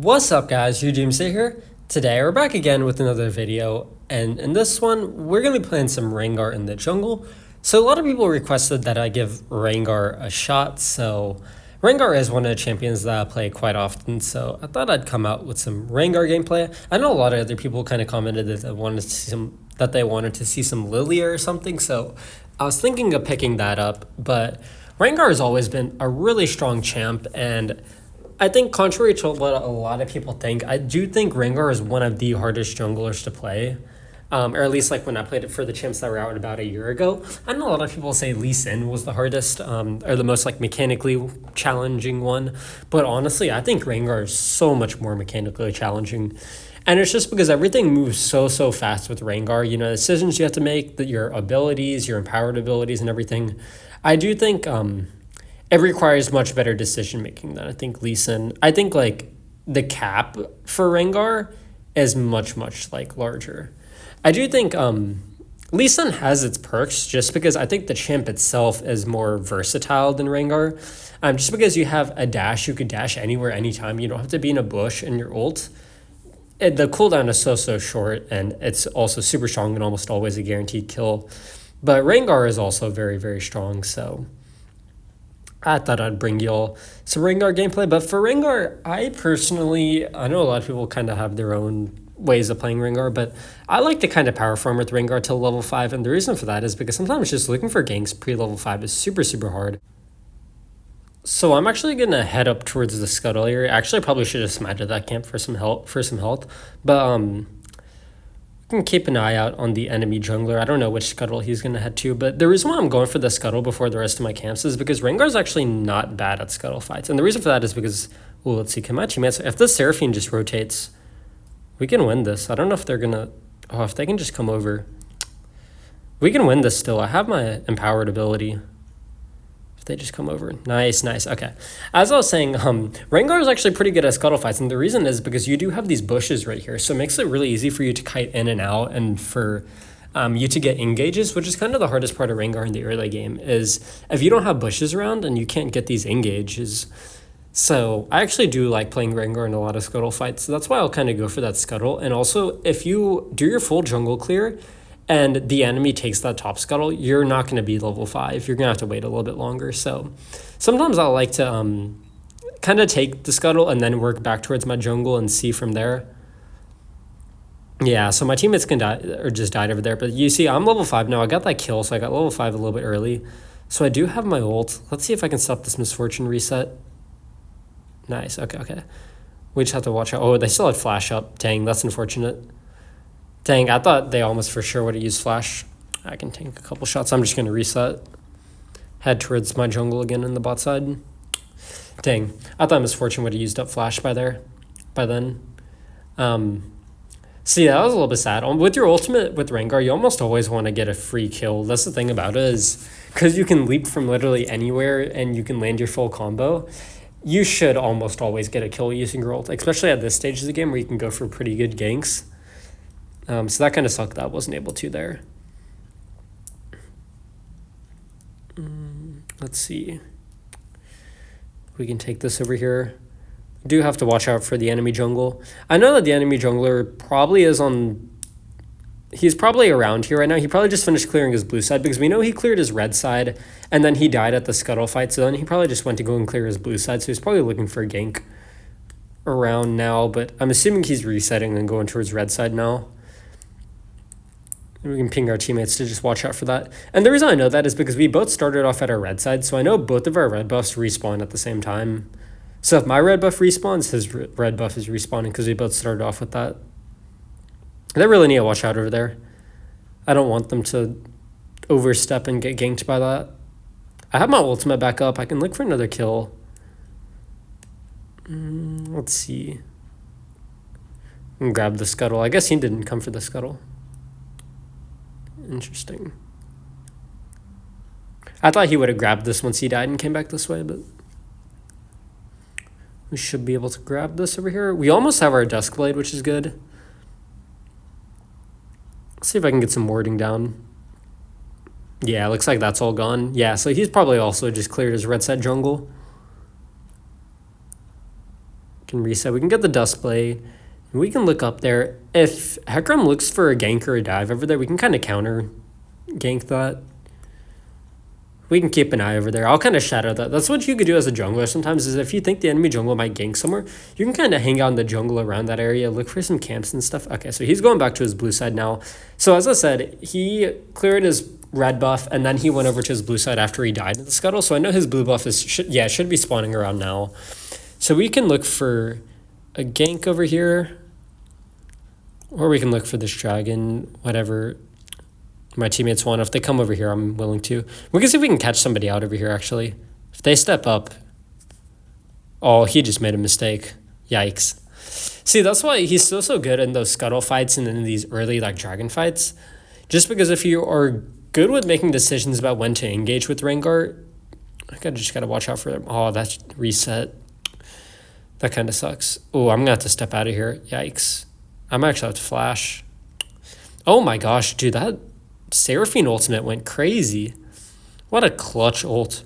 What's up guys, Doomsday here. Today we're back again with another video, and in this one we're going to be playing some Rengar in the jungle. So a lot of people requested that I give Rengar a shot, so Rengar is one of the champions that I play quite often, so I thought I'd come out with some Rengar gameplay. I know a lot of other people kind of commented that they wanted to see some Lilia or something, so I was thinking of picking that up, but Rengar has always been a really strong champ, and I think contrary to what a lot of people think, I do think Rengar is one of the hardest junglers to play. Or at least like when I played it for the champs that were out about a year ago. I know a lot of people say Lee Sin was the hardest, or the most like mechanically challenging one. But honestly, I think Rengar is so much more mechanically challenging. And it's just because everything moves so fast with Rengar. You know, decisions you have to make, that your abilities, your empowered abilities and everything. I do think it requires much better decision making than I think Lee Sin. I think like the cap for Rengar is much like larger. I do think Lee Sin has its perks just because I think the champ itself is more versatile than Rengar. Just because you have a dash, you could dash anywhere, anytime. You don't have to be in a bush in your ult. The cooldown is so short, and it's also super strong and almost always a guaranteed kill. But Rengar is also very strong, so I thought I'd bring y'all some Rengar gameplay. But for Rengar, I know a lot of people kind of have their own ways of playing Rengar, but I like to kind of power farm with Rengar till level 5, and the reason for that is because sometimes just looking for ganks pre-level 5 is super hard. So I'm actually going to head up towards the scuttle area. Actually, I probably should have smattered that camp for some health, but we can keep an eye out on the enemy jungler. I don't know which scuttle he's going to head to, but the reason why I'm going for the scuttle before the rest of my camps is because Rengar's actually not bad at scuttle fights, and the reason for that is because, well, let's see, can my teammates, if the Seraphine just rotates, we can win this. I don't know if they're gonna... Oh, if they can just come over. We can win this still. I have my empowered ability. If they just come over. Nice. Okay. As I was saying, Rengar is actually pretty good at scuttle fights, and the reason is because you do have these bushes right here, so it makes it really easy for you to kite in and out, and for you to get engages, which is kind of the hardest part of Rengar in the early game, is if you don't have bushes around and you can't get these engages. So I actually do like playing Rengar in a lot of scuttle fights, so that's why I'll kind of go for that scuttle. And also, if you do your full jungle clear and the enemy takes that top scuttle, you're not going to be level 5. You're going to have to wait a little bit longer. So sometimes I like to kind of take the scuttle and then work back towards my jungle and see from there. Yeah, so my teammates can die, or just died over there. But you see, I'm level 5 now. I got that kill, so I got level 5 a little bit early. So I do have my ult. Let's see if I can stop this misfortune reset. Nice, okay. We just have to watch out. Oh, they still had flash up. Dang, that's unfortunate. Dang, I thought they almost for sure would have used flash. I can take a couple shots. I'm just going to reset. Head towards my jungle again in the bot side. Dang, I thought misfortune would have used up flash by then. See, that was a little bit sad. With your ultimate with Rengar, you almost always want to get a free kill. That's the thing about it, is because you can leap from literally anywhere and you can land your full combo. You should almost always get a kill using your ult, especially at this stage of the game where you can go for pretty good ganks. So that kind of sucked that I wasn't able to there. Let's see. We can take this over here. Do have to watch out for the enemy jungle. I know that the enemy jungler probably is on... He's probably around here right now. He probably just finished clearing his blue side, because we know he cleared his red side and then he died at the scuttle fight. So then he probably just went to go and clear his blue side. So he's probably looking for a gank around now, but I'm assuming he's resetting and going towards red side now. And we can ping our teammates to just watch out for that. And the reason I know that is because we both started off at our red side. So I know both of our red buffs respawn at the same time. So if my red buff respawns, his red buff is respawning because we both started off with that. They really need to watch out over there. I don't want them to overstep and get ganked by that. I have my ultimate back up. I can look for another kill. Let's see. And grab the scuttle. I guess he didn't come for the scuttle. Interesting. I thought he would have grabbed this once he died and came back this way, but we should be able to grab this over here. We almost have our Duskblade, which is good. Let's see if I can get some warding down. Yeah, looks like that's all gone. Yeah, so he's probably also just cleared his red side jungle. Can reset. We can get the Dust Blade. We can look up there. If Hecarim looks for a gank or a dive over there, we can kind of counter gank that. We can keep an eye over there. I'll kind of shadow that. That's what you could do as a jungler sometimes, is if you think the enemy jungle might gank somewhere, you can kind of hang out in the jungle around that area, look for some camps and stuff. Okay, so he's going back to his blue side now. So as I said, he cleared his red buff, and then he went over to his blue side after he died in the scuttle. So I know his blue buff should be spawning around now. So we can look for a gank over here, or we can look for this dragon, whatever my teammates want. If they come over here, I'm willing to. We can see if we can catch somebody out over here, actually. If they step up. Oh, he just made a mistake. Yikes. See, that's why he's so good in those scuttle fights and in these early like dragon fights. Just because if you are good with making decisions about when to engage with Rengar, I just gotta watch out for them. Oh, that's reset. That kind of sucks. Oh, I'm gonna have to step out of here. Yikes. I might actually have to flash. Oh my gosh, dude, that Seraphine ultimate went crazy. What a clutch ult.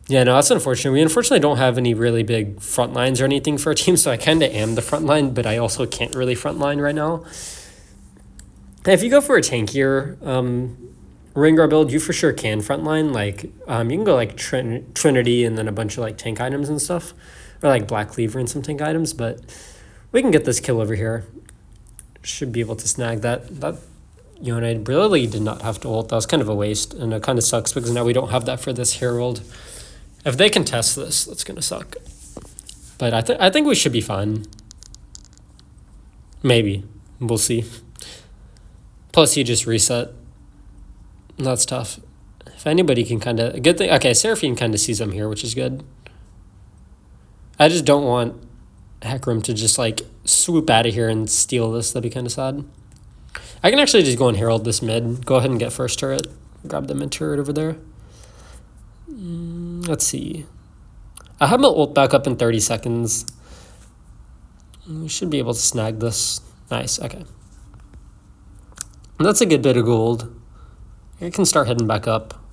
Yeah, no, that's unfortunate. We unfortunately don't have any really big front lines or anything for our team, so I kind of am the front line, but I also can't really front line right now. If you go for a tankier Rengar build, you for sure can front line. Like, you can go like Trinity and then a bunch of like tank items and stuff, or like Black Cleaver and some tank items, but we can get this kill over here. Should be able to snag that. That Yone really did not have to ult. That was kind of a waste, and it kind of sucks because now we don't have that for this Herald. If they contest this, that's going to suck. But I think we should be fine. Maybe. We'll see. Plus, he just reset. That's tough. If anybody can kind of... Good thing... Okay, Seraphine kind of sees him here, which is good. I just don't want Hecarim to just, like, swoop out of here and steal this. That'd be kind of sad. I can actually just go and Herald this mid. Go ahead and get first turret. Grab the mid turret over there. Let's see. I have my ult back up in 30 seconds. We should be able to snag this. Nice, okay. And that's a good bit of gold. I can start heading back up.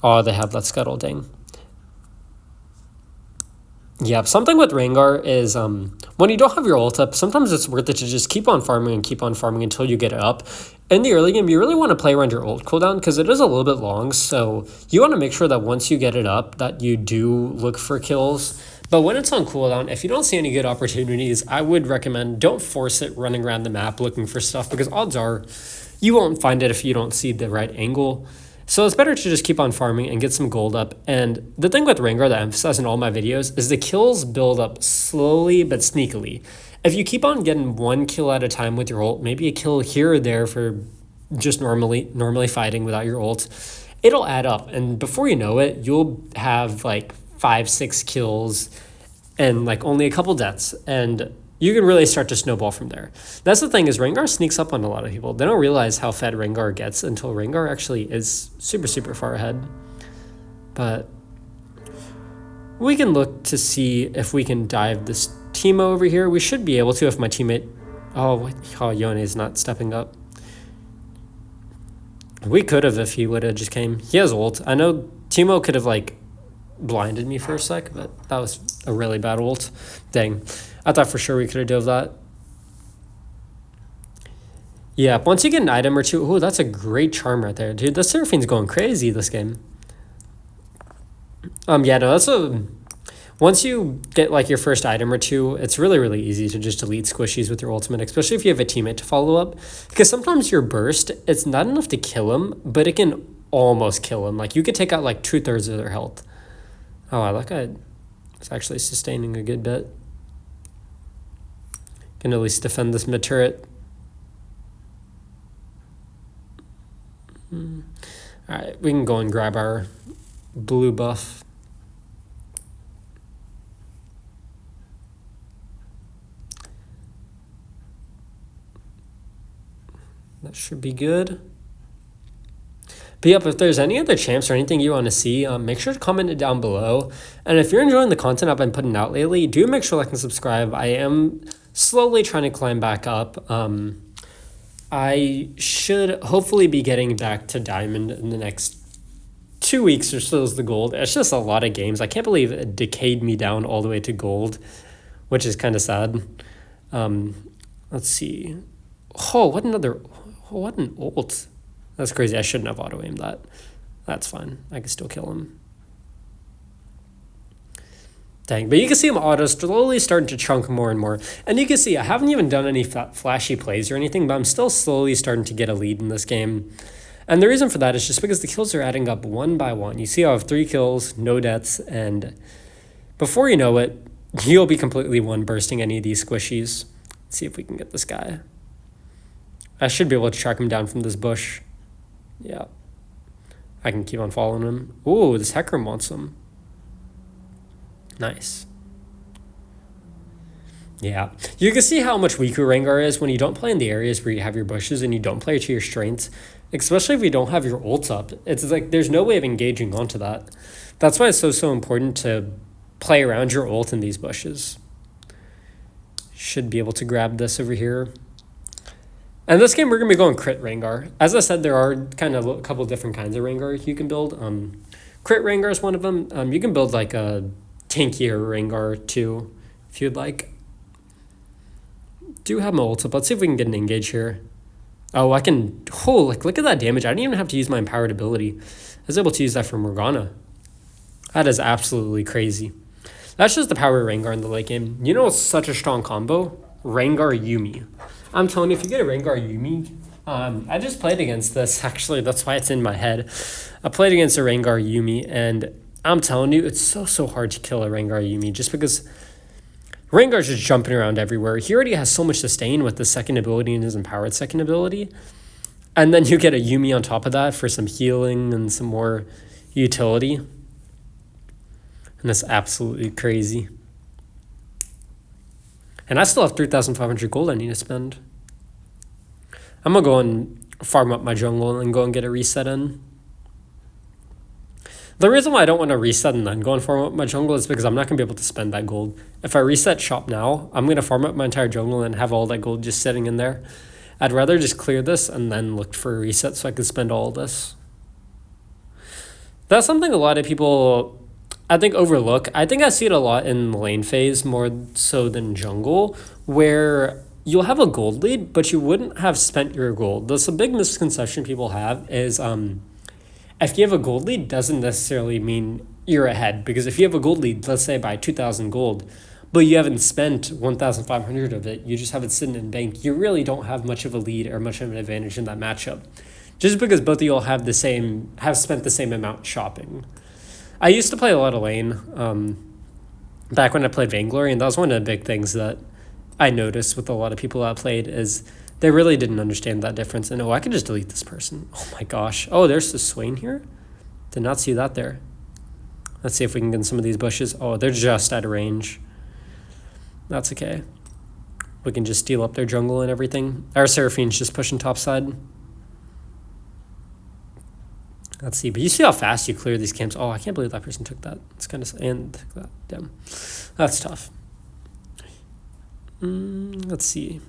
Oh, they have that scuttle, dang. Yeah, something with Rengar is when you don't have your ult up, sometimes it's worth it to just keep on farming until you get it up. In the early game, you really want to play around your ult cooldown because it is a little bit long, so you want to make sure that once you get it up that you do look for kills. But when it's on cooldown, if you don't see any good opportunities, I would recommend don't force it running around the map looking for stuff because odds are you won't find it if you don't see the right angle. So it's better to just keep on farming and get some gold up. And the thing with Rengar that I emphasize in all my videos is the kills build up slowly but sneakily. If you keep on getting one kill at a time with your ult, maybe a kill here or there for just normally fighting without your ult, it'll add up. And before you know it, you'll have like 5-6 kills and like only a couple deaths. And you can really start to snowball from there. That's the thing is Rengar sneaks up on a lot of people. They don't realize how fed Rengar gets until Rengar actually is super far ahead. But we can look to see if we can dive this Teemo over here. We should be able to if my teammate... Oh, Yone is not stepping up. We could have if he would have just came. He has ult. I know Teemo could have like blinded me for a sec, but that was a really bad ult. Dang. I thought for sure we could have dove that. Yeah, once you get an item or two... Oh, that's a great charm right there. Dude, the Seraphine's going crazy this game. Yeah, no, that's a... Once you get like your first item or two, it's really easy to just delete squishies with your ultimate, especially if you have a teammate to follow up. Because sometimes your burst, it's not enough to kill him, but it can almost kill him. Like you could take out like 2/3 of their health. Oh, I like it. It's actually sustaining a good bit. Can at least defend this mid turret. Alright, we can go and grab our blue buff. That should be good. But yep, if there's any other champs or anything you want to see, make sure to comment it down below. And if you're enjoying the content I've been putting out lately, do make sure to like and subscribe. I am slowly trying to climb back up. I should hopefully be getting back to Diamond in the next 2 weeks or so is the gold. It's just a lot of games. I can't believe it decayed me down all the way to gold, which is kind of sad. Let's see. Oh, what an ult. That's crazy. I shouldn't have auto-aimed that. That's fine. I can still kill him. Dang, but you can see him auto slowly starting to chunk more and more. And you can see I haven't even done any flashy plays or anything, but I'm still slowly starting to get a lead in this game. And the reason for that is just because the kills are adding up one by one. You see I have 3 kills, no deaths, and before you know it, you'll be completely one-bursting any of these squishies. Let's see if we can get this guy. I should be able to track him down from this bush. Yeah. I can keep on following him. Ooh, this Hecarim wants him. Nice. Yeah. You can see how much weaker Rengar is when you don't play in the areas where you have your bushes and you don't play to your strengths, especially if you don't have your ult up. It's like there's no way of engaging onto that. That's why it's so important to play around your ult in these bushes. Should be able to grab this over here. And this game, we're going to be going crit Rengar. As I said, there are kind of a couple different kinds of Rengar you can build. Crit Rengar is one of them. You can build like a tankier Rengar too, if you'd like. Do have my ult up. Let's see if we can get an engage here. Oh, I can... Oh, like, look at that damage. I didn't even have to use my empowered ability. I was able to use that for Morgana. That is absolutely crazy. That's just the power of Rengar in the late game. You know, it's such a strong combo. Rengar Yuumi. I'm telling you, if you get a Rengar Yuumi, I just played against this, actually. That's why it's in my head. I played against a Rengar Yuumi, and I'm telling you, it's so hard to kill a Rengar Yuumi just because Rengar's just jumping around everywhere. He already has so much sustain with the second ability and his empowered second ability. And then you get a Yuumi on top of that for some healing and some more utility. And that's absolutely crazy. And I still have 3,500 gold I need to spend. I'm going to go and farm up my jungle and go and get a reset in. The reason why I don't want to reset and then go and farm up my jungle is because I'm not going to be able to spend that gold. If I reset shop now, I'm going to farm up my entire jungle and have all that gold just sitting in there. I'd rather just clear this and then look for a reset so I can spend all of this. That's something a lot of people, I think, overlook. I think I see it a lot in the lane phase more so than jungle, where you'll have a gold lead, but you wouldn't have spent your gold. That's a big misconception people have is if you have a gold lead, doesn't necessarily mean you're ahead. Because if you have a gold lead, let's say by 2,000 gold, but you haven't spent 1,500 of it, you just have it sitting in bank, you really don't have much of a lead or much of an advantage in that matchup. Just because both of you all have spent the same amount shopping. I used to play a lot of lane back when I played Vainglory, and that was one of the big things that I noticed with a lot of people I played is they really didn't understand that difference. And, oh, I could just delete this person. Oh, my gosh. Oh, there's the Swain here? Did not see that there. Let's see if we can get in some of these bushes. Oh, they're just out of range. That's okay. We can just steal up their jungle and everything. Our Seraphine's just pushing topside. Let's see. But you see how fast you clear these camps. Oh, I can't believe that person took that. It's kind of... And that. Damn. That's tough. Let's see.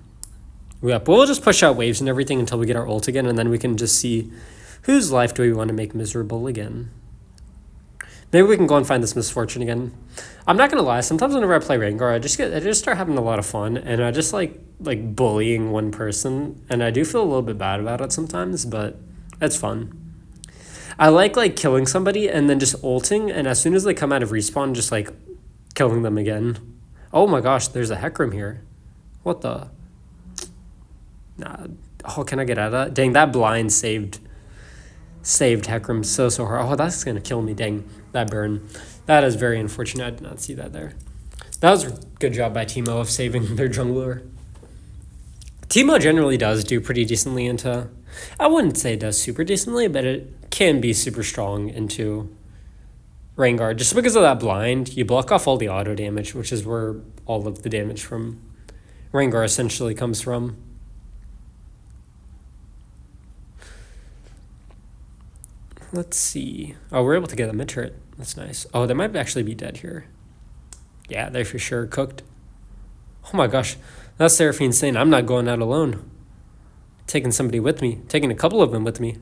But we'll just push out waves and everything until we get our ult again, and then we can just see whose life do we want to make miserable again. Maybe we can go and find this misfortune again. I'm not gonna lie, sometimes whenever I play Rengar, I just start having a lot of fun, and I just like bullying one person, and I do feel a little bit bad about it sometimes, but it's fun. I like killing somebody and then just ulting, and as soon as they come out of respawn, just like killing them again. Oh my gosh, there's a Hecarim here. What the? Nah. Oh, can I get out of that? Dang, that blind saved Hecarim so hard. Oh, that's gonna kill me. Dang, that burn. That is very unfortunate. I did not see that there. That was a good job by Teemo of saving their jungler. Teemo generally does do pretty decently into... I wouldn't say it does super decently, but it can be super strong into Rengar. Just because of that blind, you block off all the auto damage, which is where all of the damage from Rengar essentially comes from. Let's see. Oh, we're able to get a mid-turret. That's nice. Oh, they might actually be dead here. Yeah, they're for sure cooked. Oh my gosh. That's Seraphine saying, I'm not going out alone. Taking somebody with me. Taking a couple of them with me.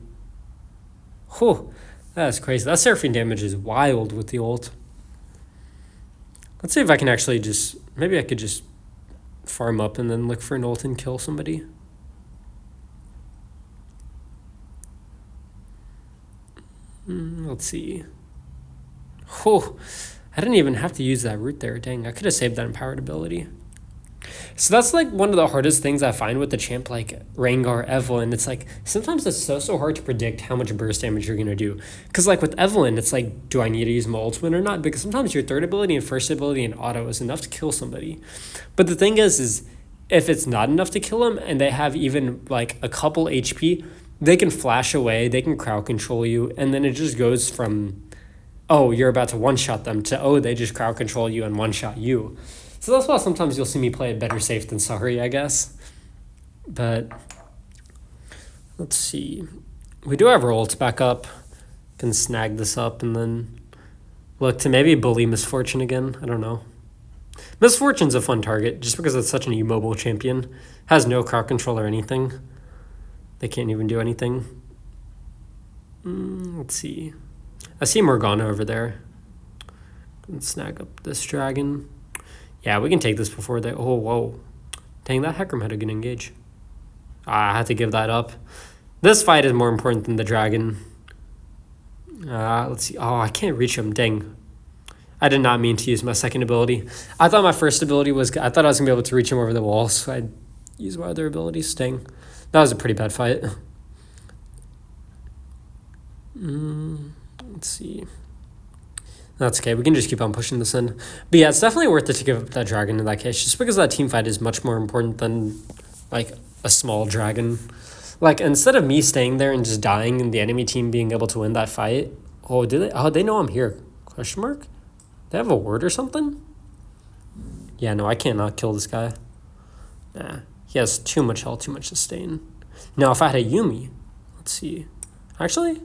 Whew. That's crazy. That Seraphine damage is wild with the ult. Let's see if I can actually just... Maybe I could just farm up and then look for an ult and kill somebody. Let's see. Oh, I didn't even have to use that root there. Dang, I could have saved that empowered ability. So that's like one of the hardest things I find with the champ like Rengar, Evelynn. It's like sometimes it's so hard to predict how much burst damage you're gonna do. Because like with Evelynn, it's like, do I need to use my ultimate or not? Because sometimes your third ability and first ability and auto is enough to kill somebody. But the thing is if it's not enough to kill them and they have even like a couple HP, they can flash away, they can crowd control you, and then it just goes from, oh, you're about to one-shot them to, oh, they just crowd control you and one-shot you. So that's why sometimes you'll see me play it better safe than sorry, I guess. But let's see. We do have our ults back up. Can snag this up and then look to maybe bully Misfortune again. I don't know. Misfortune's a fun target just because it's such an immobile champion. Has no crowd control or anything. They can't even do anything. Let's see. I see Morgana over there. Can snag up this dragon. Yeah, we can take this before they... Oh, whoa. Dang, that Hecarim had a good engage. I had to give that up. This fight is more important than the dragon. Let's see. Oh, I can't reach him. Dang. I did not mean to use my second ability. I thought my first ability was... I thought I was going to be able to reach him over the wall, so I'd use my other abilities. Dang. That was a pretty bad fight. Let's see. That's okay. We can just keep on pushing this in. But yeah, it's definitely worth it to give up that dragon in that case, just because that team fight is much more important than, like, a small dragon. Like, instead of me staying there and just dying and the enemy team being able to win that fight... Oh, did they? Oh, they know I'm here. Question mark? They have a word or something? Yeah, no, I can't not kill this guy. Nah. He has too much health, too much sustain. Now, if I had a Yuumi... Let's see. Actually?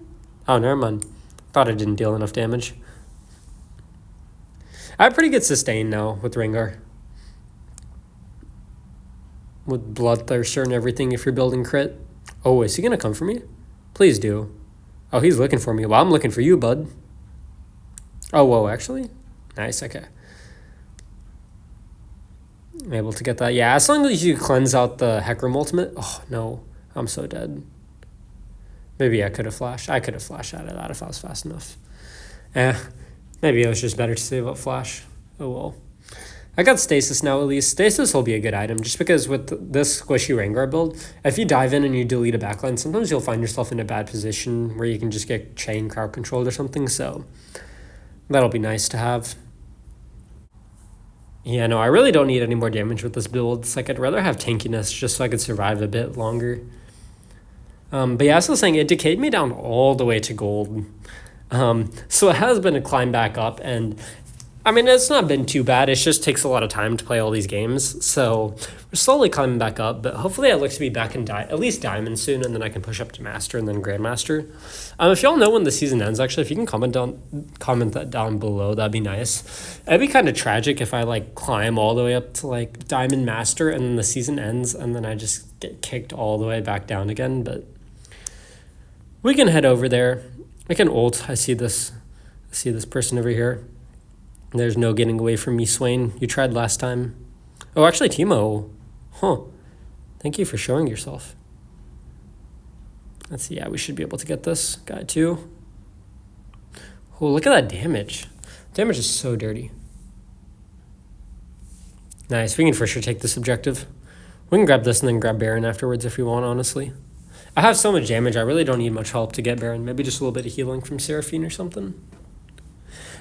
Oh, never mind. Thought I didn't deal enough damage. I have pretty good sustain now with Rengar. With Bloodthirster and everything if you're building crit. Oh, is he going to come for me? Please do. Oh, he's looking for me. Well, I'm looking for you, bud. Oh, whoa, actually? Nice, okay. I'm able to get that. Yeah, as long as you cleanse out the Hecarim ultimate. Oh, no. I'm so dead. Maybe I could have flashed. I could have flashed out of that if I was fast enough. Maybe it was just better to save up flash. Oh, well. I got Stasis now, at least. Stasis will be a good item, just because with this squishy Rengar build, if you dive in and you delete a backline, sometimes you'll find yourself in a bad position where you can just get chain crowd controlled or something, so that'll be nice to have. Yeah, no, I really don't need any more damage with this build. It's like I'd rather have tankiness just so I could survive a bit longer. But yeah, as I was saying, it decayed me down all the way to gold. So it has been a climb back up, and I mean, it's not been too bad. It just takes a lot of time to play all these games. So we're slowly climbing back up, but hopefully I look to be back in at least Diamond soon, and then I can push up to Master and then Grandmaster. If y'all know when the season ends, actually, if you can comment that down below, that'd be nice. It'd be kind of tragic if I like climb all the way up to like Diamond Master and then the season ends and then I just get kicked all the way back down again, but we can head over there. I can ult. I see this person over here. There's no getting away from me, Swain. You tried last time. Oh, actually, Timo. Huh. Thank you for showing yourself. Let's see. Yeah, we should be able to get this guy too. Oh, look at that damage. Damage is so dirty. Nice. We can for sure take this objective. We can grab this and then grab Baron afterwards if we want, honestly. I have so much damage, I really don't need much help to get Baron. Maybe just a little bit of healing from Seraphine or something.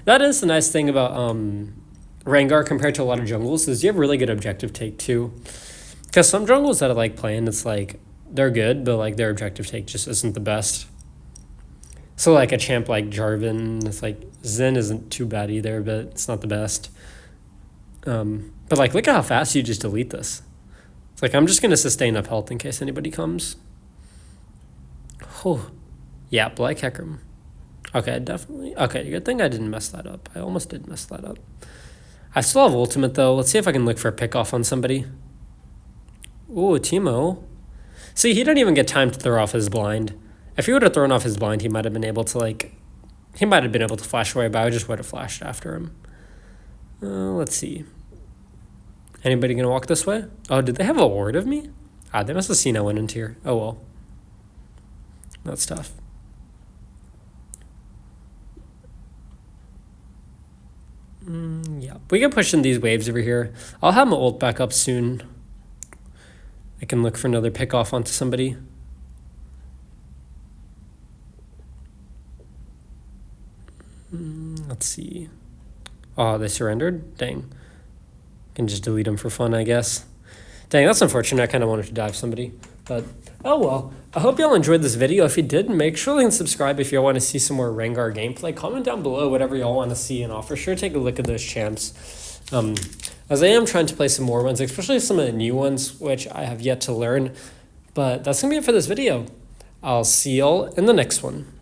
That is the nice thing about Rengar compared to a lot of jungles, is you have really good objective take too. Because some jungles that I like playing, it's like, they're good, but like their objective take just isn't the best. So like a champ like Jarvan, it's like, Zen isn't too bad either, but it's not the best. But like, look at how fast you just delete this. It's like, I'm just going to sustain up health in case anybody comes. Oh, yeah, Black Hecarim. Okay, definitely. Okay, good thing I didn't mess that up. I almost did mess that up. I still have ultimate, though. Let's see if I can look for a pick-off on somebody. Ooh, Timo. See, he didn't even get time to throw off his blind. If he would have thrown off his blind, he might have been able to, like, He might have been able to flash away, but I just would have flashed after him. Let's see. Anybody gonna walk this way? Oh, did they have a ward of me? Ah, they must have seen I went into here. Oh well. That's tough. Yeah, we can push in these waves over here. I'll have my ult back up soon. I can look for another pick off onto somebody. Let's see. Oh, they surrendered? Dang. Can just delete them for fun, I guess. Dang, that's unfortunate. I kind of wanted to dive somebody. But, oh well. I hope y'all enjoyed this video. If you did, make sure to subscribe if y'all want to see some more Rengar gameplay. Comment down below whatever y'all want to see, and I'll for sure take a look at those champs. As I am trying to play some more ones, especially some of the new ones, which I have yet to learn. But that's going to be it for this video. I'll see y'all in the next one.